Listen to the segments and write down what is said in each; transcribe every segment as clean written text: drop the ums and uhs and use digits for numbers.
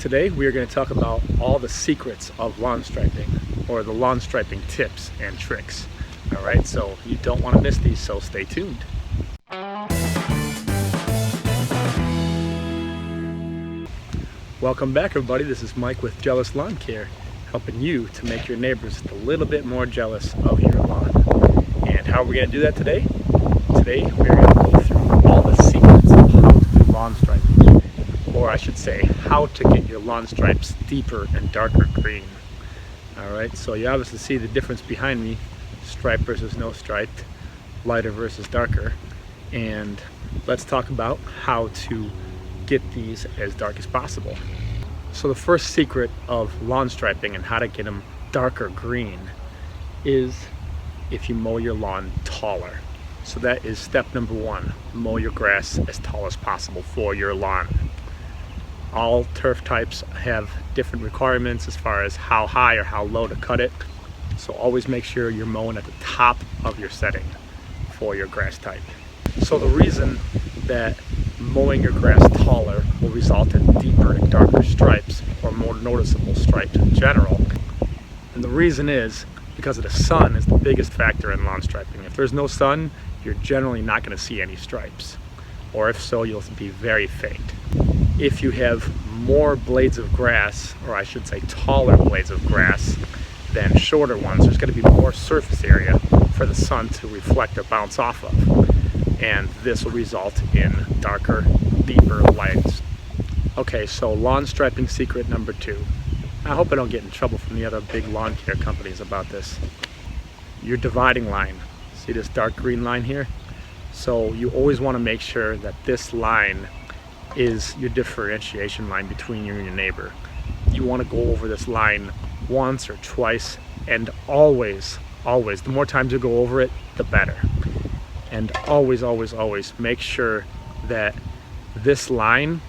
Today we are going to talk about all the secrets of lawn striping, or the lawn striping tips and tricks. Alright, so you don't want to miss these, so stay tuned. Welcome back everybody, this is Mike with Jealous Lawn Care, helping you to make your neighbors a little bit more jealous of your lawn. And how are we going to do that today? Today we're going to go through all the secrets of how to do lawn striping. Or I should say, how to get your lawn stripes deeper and darker green. Alright, so you obviously see the difference behind me, striped versus no striped, lighter versus darker. And let's talk about how to get these as dark as possible. So the first secret of lawn striping and how to get them darker green is if you mow your lawn taller. So that is step number one, mow your grass as tall as possible for your lawn. All turf types have different requirements as far as how high or how low to cut it. So always make sure you're mowing at the top of your setting for your grass type. So the reason that mowing your grass taller will result in deeper and darker stripes, or more noticeable stripes in general. And the reason is because of the sun is the biggest factor in lawn striping. If there's no sun, you're generally not going to see any stripes. Or if so, you'll be very faint. If you have more blades of grass, or I should say taller blades of grass than shorter ones, there's going to be more surface area for the sun to reflect or bounce off of. And this will result in darker, deeper lights. Okay, so lawn striping secret number two. I hope I don't get in trouble from the other big lawn care companies about this. Your dividing line. See this dark green line here? So you always want to make sure that this line is your differentiation line between you and your neighbor. You want to go over this line once or twice, and always, the more times you go over it, the better. And always make sure that this line,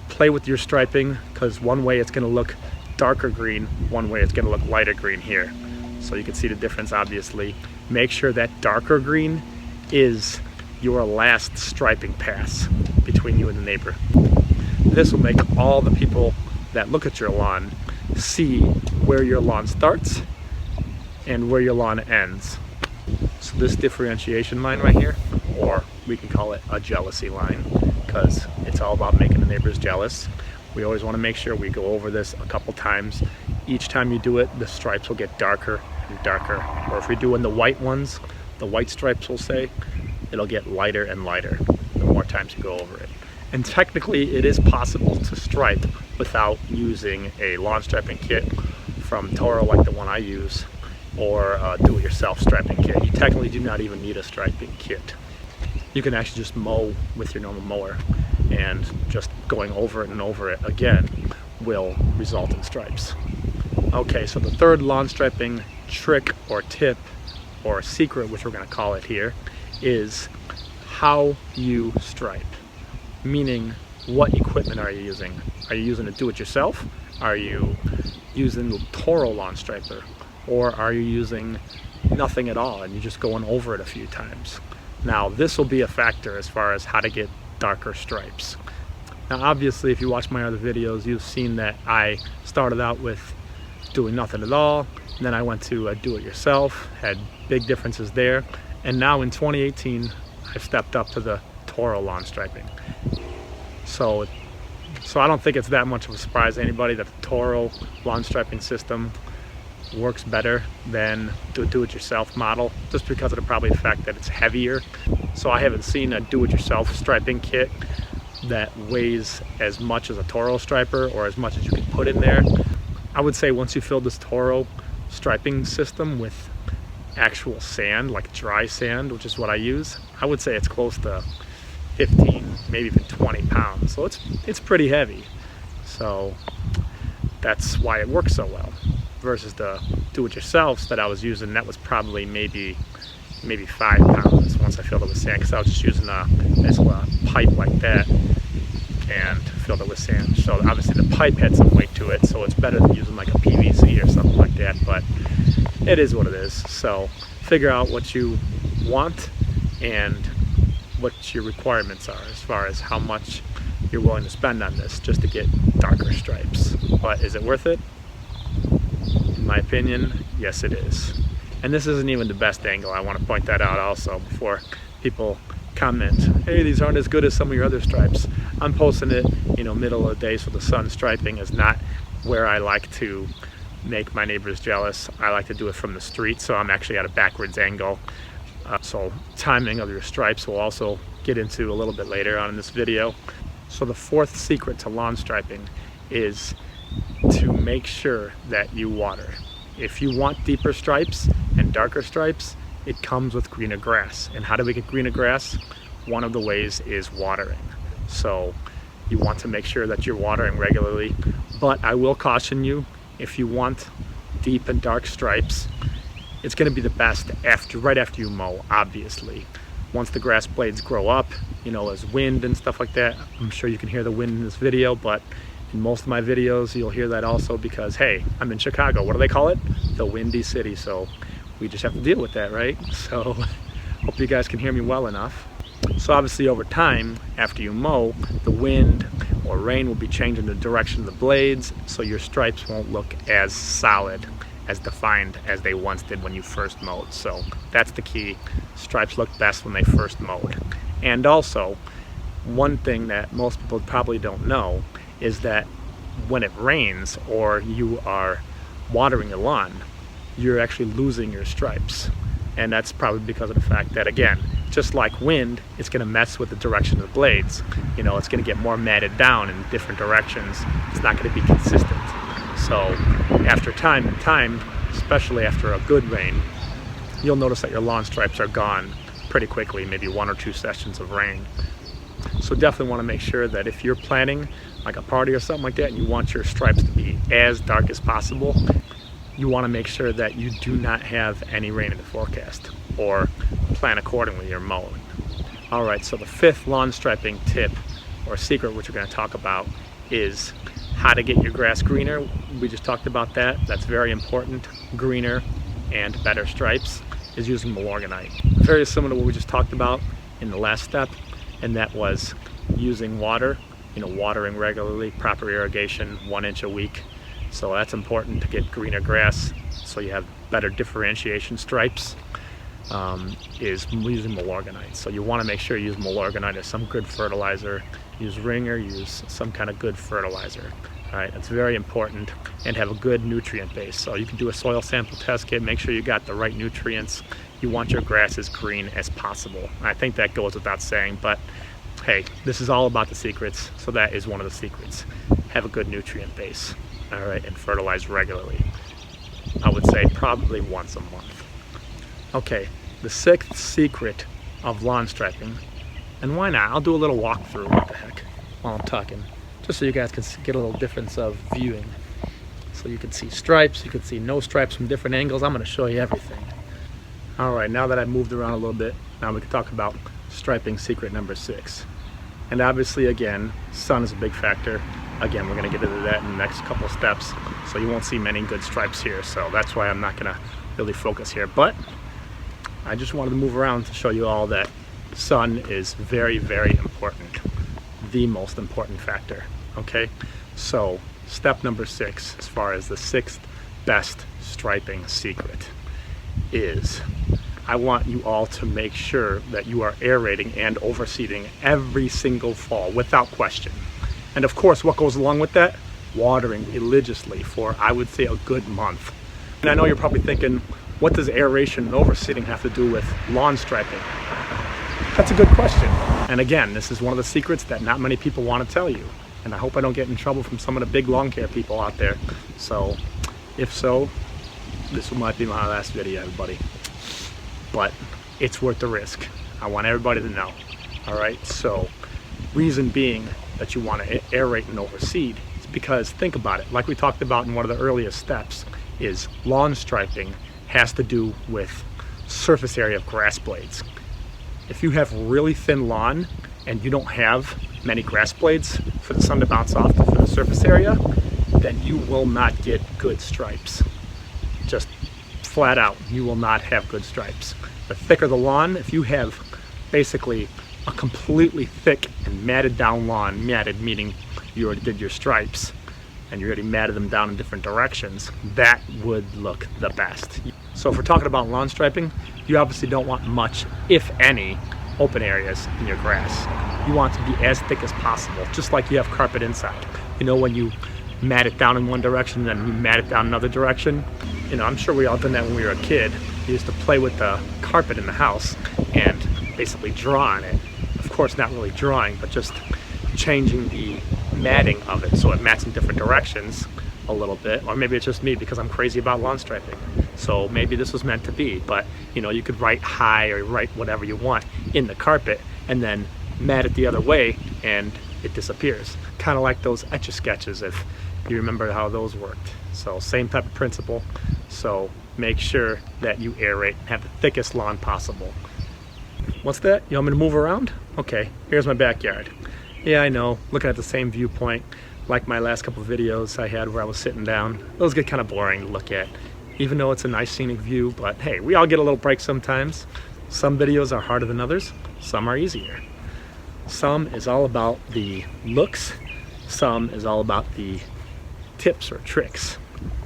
play with your striping, because one way it's going to look darker green, one way it's going to look lighter green here. So you can see the difference obviously. Make sure that darker green is your last striping pass between you and the neighbor. This will make all the people that look at your lawn see where your lawn starts and where your lawn ends. So this differentiation line right here, or we can call it a jealousy line, because it's all about making the neighbors jealous. We always want to make sure we go over this a couple times. Each time you do it, the stripes will get darker and darker. Or if you're doing the white ones, the white stripes will say, it'll get lighter and lighter the more times you go over it. And technically it is possible to stripe without using a lawn striping kit from Toro like the one I use, or a do-it-yourself striping kit. You technically do not even need a striping kit. You can actually just mow with your normal mower, and just going over it and over it again will result in stripes. Okay, so the third lawn striping trick or tip or secret, which we're going to call it here, is how you stripe. Meaning, what equipment are you using? Are you using a do-it-yourself? Are you using the Toro Lawn Striper? Or are you using nothing at all and you're just going over it a few times? Now this will be a factor as far as how to get darker stripes. Now obviously if you watch my other videos, you've seen that I started out with doing nothing at all, and then I went to do-it-yourself, had big differences there, and now in 2018 I've stepped up to the Toro Lawn Striping. So I don't think it's that much of a surprise to anybody that the Toro Lawn Striping system works better than the do-it-yourself model, just because of the fact that it's heavier. So I haven't seen a do-it-yourself striping kit that weighs as much as a Toro striper, or as much as you can put in there. I would say once you fill this Toro striping system with actual sand, like dry sand, which is what I use, I would say it's close to 15, maybe even 20 pounds. So it's pretty heavy. So that's why it works so well. Versus the do-it-yourselfs that I was using, that was probably maybe 5 pounds once I filled it with sand, because I was just using a pipe like that and filled it with sand. So obviously the pipe had some weight to it, so it's better than using like a PVC or something like that, but it is what it is. So figure out what you want and what your requirements are as far as how much you're willing to spend on this just to get darker stripes. But is it worth it? In my opinion, yes it is. And this isn't even the best angle. I want to point that out also before people comment, hey, these aren't as good as some of your other stripes. I'm posting it, middle of the day, so the sun striping is not where I like to make my neighbors jealous. I like to do it from the street, so I'm actually at a backwards angle. So timing of your stripes we'll also get into a little bit later on in this video. So the fourth secret to lawn striping is to make sure that you water. If you want deeper stripes and darker stripes, it comes with greener grass. And how do we get greener grass? One of the ways is watering. So you want to make sure that you're watering regularly. But I will caution you, if you want deep and dark stripes, it's going to be the best right after you mow, obviously. Once the grass blades grow up, as wind and stuff like that. I'm sure you can hear the wind in this video, but in most of my videos you'll hear that also because, hey, I'm in Chicago. What do they call it? The Windy City. So we just have to deal with that, right? So hope you guys can hear me well enough. So obviously over time, after you mow, the wind or rain will be changing the direction of the blades, so your stripes won't look as solid, as defined as they once did when you first mowed. So that's the key. Stripes look best when they first mowed. And also, one thing that most people probably don't know is that when it rains or you are watering your lawn, you're actually losing your stripes. And that's probably because of the fact that, again, just like wind, it's going to mess with the direction of the blades. It's going to get more matted down in different directions. It's not going to be consistent. So after time, especially after a good rain, you'll notice that your lawn stripes are gone pretty quickly, maybe 1 or 2 sessions of rain. So definitely want to make sure that if you're planning like a party or something like that and you want your stripes to be as dark as possible, you want to make sure that you do not have any rain in the forecast, or plan accordingly your mowing. Alright, so the fifth lawn striping tip or secret which we're going to talk about is how to get your grass greener. We just talked about that. That's very important. Greener and better stripes is using Milorganite. Very similar to what we just talked about in the last step, and that was using water, watering regularly, proper irrigation, 1 inch a week. So that's important to get greener grass so you have better differentiation stripes, is using Milorganite. So you want to make sure you use Milorganite as some good fertilizer, use Ringer, use some kind of good fertilizer. Alright, that's very important, and have a good nutrient base. So you can do a soil sample test kit, make sure you got the right nutrients. You want your grass as green as possible. I think that goes without saying, but hey, this is all about the secrets, so that is one of the secrets. Have a good nutrient base, alright, and fertilize regularly. I would say probably once a month. Okay, the sixth secret of lawn striping, and why not? I'll do a little walkthrough, what the heck, while I'm talking, just so you guys can get a little difference of viewing. So you can see stripes, you can see no stripes from different angles. I'm going to show you everything. Alright, now that I've moved around a little bit, now we can talk about striping secret number 6. And obviously, again, sun is a big factor. Again, we're going to get into that in the next couple of steps, so you won't see many good stripes here, so that's why I'm not going to really focus here. But I just wanted to move around to show you all that sun is very, very important. The most important factor. Okay, so step number 6, as far as the 6th best striping secret, is I want you all to make sure that you are aerating and overseeding every single fall without question. And of course, what goes along with that? Watering religiously for, I would say, a good month. And I know you're probably thinking, what does aeration and overseeding have to do with lawn striping? That's a good question. And again, this is one of the secrets that not many people want to tell you. And I hope I don't get in trouble from some of the big lawn care people out there. So, if so, this might be my last video, everybody. But it's worth the risk. I want everybody to know. Alright, so reason being that you want to aerate and overseed is because, think about it, like we talked about in one of the earliest steps, is lawn striping has to do with surface area of grass blades. If you have really thin lawn and you don't have many grass blades for the sun to bounce off for the surface area, then you will not get good stripes. Just flat out, you will not have good stripes. The thicker the lawn, if you have basically a completely thick and matted down lawn, matted meaning you already did your stripes and you already matted them down in different directions, that would look the best. So if we're talking about lawn striping, you obviously don't want much, if any, open areas in your grass. You want it to be as thick as possible, just like you have carpet inside. You know, when you mat it down in one direction and then you mat it down another direction? You know, I'm sure we all done that when we were a kid. We used to play with the carpet in the house and basically draw on it. Of course, not really drawing, but just changing the matting of it so it mats in different directions a little bit. Or maybe it's just me because I'm crazy about lawn striping. So maybe this was meant to be, but you know, you could write hi or write whatever you want in the carpet and then mat it the other way and it disappears. Kind of like those Etch-a-Sketches, if you remember how those worked. So same type of principle. So make sure that you aerate and have the thickest lawn possible. What's that? You want me to move around? Okay, here's my backyard. Yeah, I know, looking at the same viewpoint like my last couple of videos I had where I was sitting down. Those get kind of boring to look at, even though it's a nice scenic view, but hey, we all get a little break sometimes. Some videos are harder than others, some are easier. Some is all about the looks, some is all about the tips or tricks.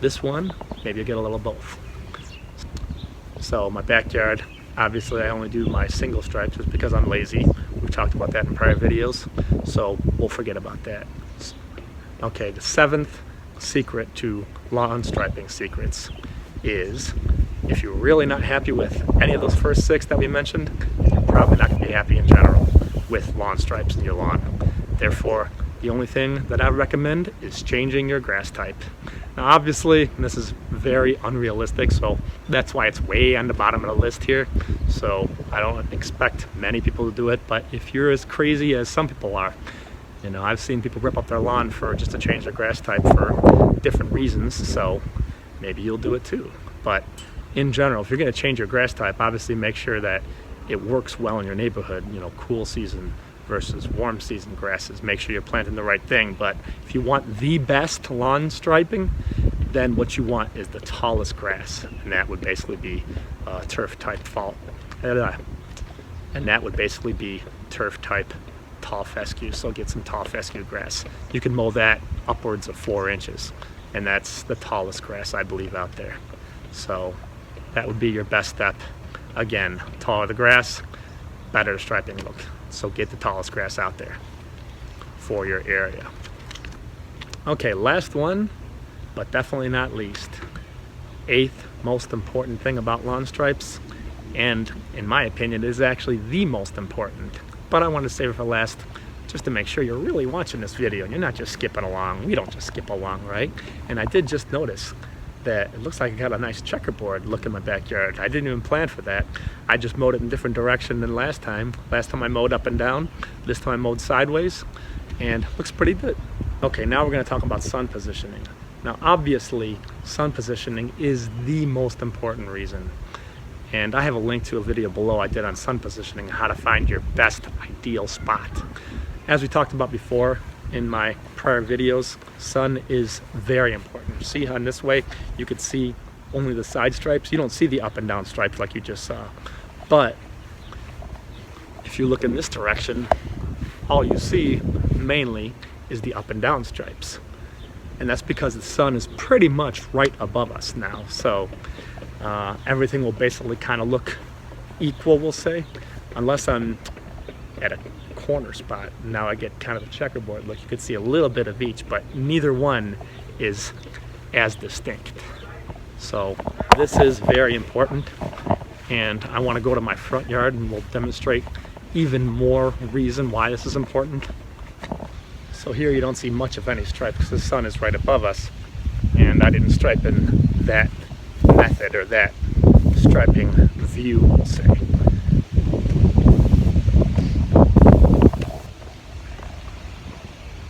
This one, maybe you'll get a little both. So my backyard, obviously I only do my single stripes just because I'm lazy. We've talked about that in prior videos, so we'll forget about that. Okay, the 7th secret to lawn striping secrets is, if you're really not happy with any of those first 6 that we mentioned, you're probably not going to be happy in general with lawn stripes in your lawn. Therefore, the only thing that I recommend is changing your grass type. Now obviously, this is very unrealistic, so that's why it's way on the bottom of the list here. So I don't expect many people to do it, but if you're as crazy as some people are, you know, I've seen people rip up their lawn for just to change their grass type for different reasons, so maybe you'll do it too. But in general, if you're going to change your grass type, obviously make sure that it works well in your neighborhood, you know, cool season versus warm season grasses. Make sure you're planting the right thing. But if you want the best lawn striping, then what you want is the tallest grass, and that would basically be turf type and that would basically be turf type tall fescue. So get some tall fescue grass. You can mow that upwards of 4 inches, and that's the tallest grass I believe out there. So that would be your best step. Again, taller the grass, better striping look. So get the tallest grass out there for your area. Okay, last one, but definitely not least. 8th most important thing about lawn stripes, and in my opinion is actually the most important, but I want to save it for last just to make sure you're really watching this video and you're not just skipping along. We don't just skip along, right? And I did just notice that it looks like I got a nice checkerboard look in my backyard. I didn't even plan for that. I just mowed it in a different direction than last time. Last time I mowed up and down. This time I mowed sideways, and looks pretty good. Okay, now we're going to talk about sun positioning. Now obviously, sun positioning is the most important reason. And I have a link to a video below I did on sun positioning, how to find your best ideal spot. As we talked about before, in my prior videos, sun is very important. See how in this way you could see only the side stripes. You don't see the up and down stripes like you just saw. But if you look in this direction, all you see mainly is the up and down stripes. And that's because the sun is pretty much right above us now. So everything will basically kind of look equal, we'll say, unless I'm at a corner spot. Now I get kind of a checkerboard look. You could see a little bit of each, but neither one is as distinct. So this is very important, and I want to go to my front yard and we'll demonstrate even more reason why this is important. So here you don't see much of any stripe because the sun is right above us, and I didn't stripe in that method or that striping view, we'll say.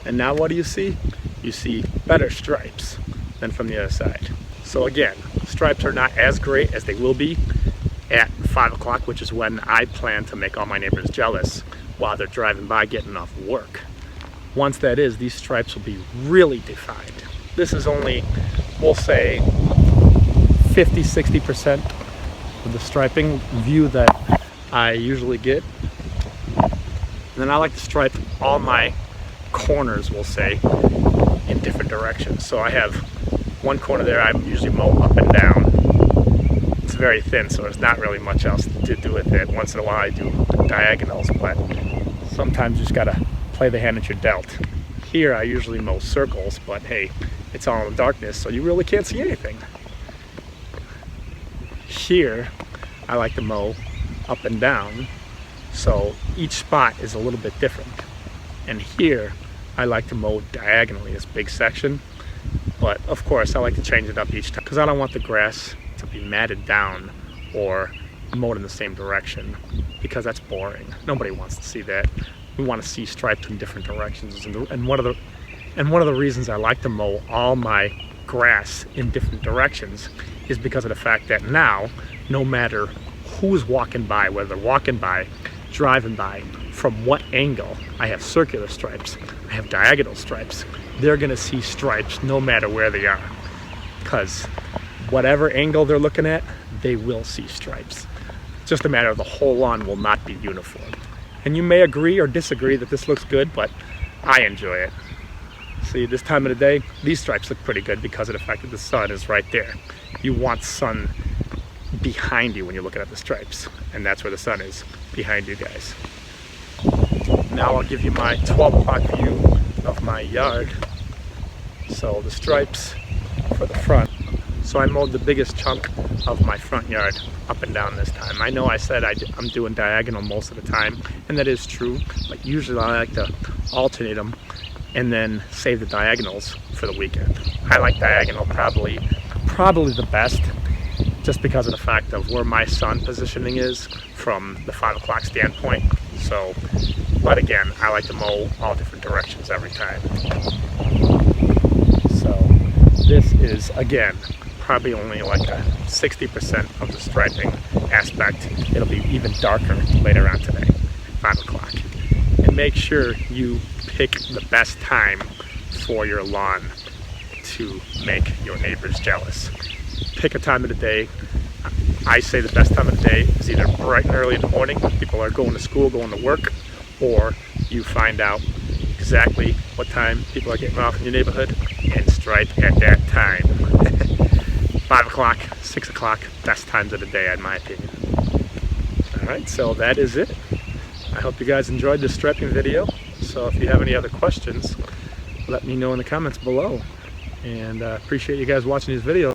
And now what do you see? You see better stripes than from the other side. So again, stripes are not as great as they will be at 5 o'clock, which is when I plan to make all my neighbors jealous while they're driving by getting off work. Once that is, these stripes will be really defined. This is only, we'll say, 50–60% of the striping view that I usually get. And then I like to stripe all my corners, we'll say, in different directions. So I have one corner there I usually mow up and down. It's very thin, so there's not really much else to do with it. Once in a while I do diagonals, but sometimes you just gotta play the hand that you're dealt. Here I usually mow circles, but hey, it's all in the darkness, so you really can't see anything. Here I like to mow up and down, so each spot is a little bit different. And here I like to mow diagonally, this big section, but of course I like to change it up each time because I don't want the grass to be matted down or mowed in the same direction, because that's boring. Nobody wants to see that. We want to see stripes in different directions, and one of the reasons I like to mow all my grass in different directions is because of the fact that now, no matter who's walking by, whether they're walking by, driving by, from what angle, I have circular stripes, I have diagonal stripes, they're gonna see stripes no matter where they are, because whatever angle they're looking at, they will see stripes. It's just a matter of the whole lawn will not be uniform. And you may agree or disagree that this looks good, but I enjoy it. See, this time of the day, these stripes look pretty good because of the fact that the sun is right there. You want sun behind you when you're looking at the stripes, and that's where the sun is, behind you guys. Now I'll give you my 12 o'clock view of my yard. So the stripes for the front. So I mowed the biggest chunk of my front yard up and down this time. I know I said I'm doing diagonal most of the time, and that is true, but usually I like to alternate them and then save the diagonals for the weekend. I like diagonal probably the best, just because of the fact of where my sun positioning is from the 5 o'clock standpoint. So, but again, I like to mow all different directions every time. So this is, again, probably only like a 60% of the striping aspect. It'll be even darker later on today, 5 o'clock. And make sure you pick the best time for your lawn to make your neighbors jealous. Pick a time of the day. I say the best time of the day is either bright and early in the morning, people are going to school, going to work, or you find out exactly what time people are getting off in your neighborhood and stripe at that time. 5 o'clock, 6 o'clock, best times of the day in my opinion. Alright, so that is it. I hope you guys enjoyed this striping video. So if you have any other questions, let me know in the comments below. And I appreciate you guys watching these videos.